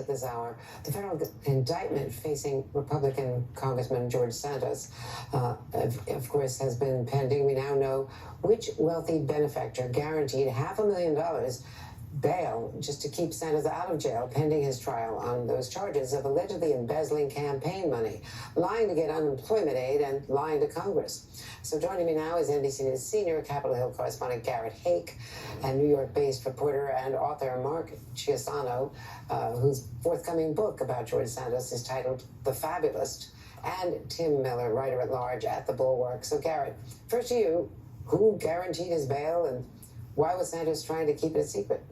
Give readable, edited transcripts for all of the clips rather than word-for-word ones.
At this hour, the federal indictment facing Republican Congressman George Santos, of course, has been pending. We now know which wealthy benefactor guaranteed $500,000 bail just to keep Santos out of jail pending his trial on those charges of allegedly embezzling campaign money, lying to get unemployment aid, and lying to Congress. So joining me now is NBC News senior Capitol Hill correspondent Garrett Haake and New York-based reporter and author Mark Chiusano, whose forthcoming book about George Santos is titled The Fabulist, and Tim Miller, writer-at-large at The Bulwark. So Garrett, first to you, who guaranteed his bail and why was Santos trying to keep it a secret?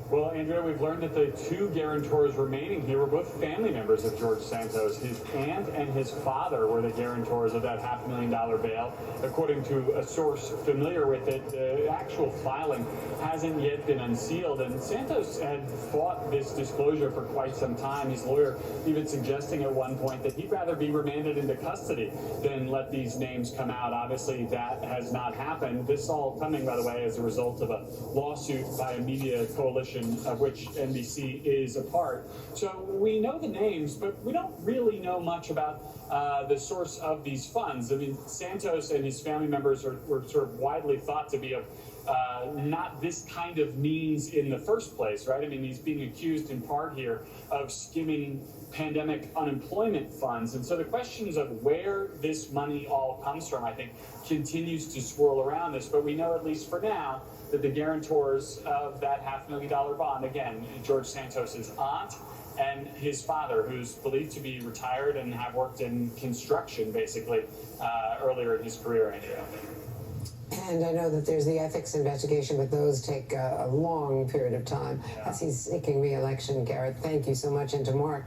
Well, Andrea, we've learned that the two guarantors remaining here were both family members of George Santos. His aunt and his father were the guarantors of that $500,000 bail. According to a source familiar with it, the actual filing hasn't yet been unsealed, and Santos had fought this disclosure for quite some time. His lawyer even suggesting at one point that he'd rather be remanded into custody than let these names come out. Obviously, that has not happened. This all coming, by the way, as a result of a lawsuit by a media coalition of which NBC is a part. So we know the names, but we don't really know much about the source of these funds. I mean, Santos and his family members were sort of widely thought to be of not this kind of means in the first place, right? I mean, he's being accused in part here of skimming pandemic unemployment funds. And so the questions of where this money all comes from, I think, continues to swirl around this. But we know, at least for now, that the guarantors of that $500,000 bond, again, George Santos's aunt and his father, who's believed to be retired and have worked in construction, basically, earlier in his career, Andrea. And I know that there's the ethics investigation, but those take a long period of time as he's seeking re-election. Garrett, thank you so much. And to Mark.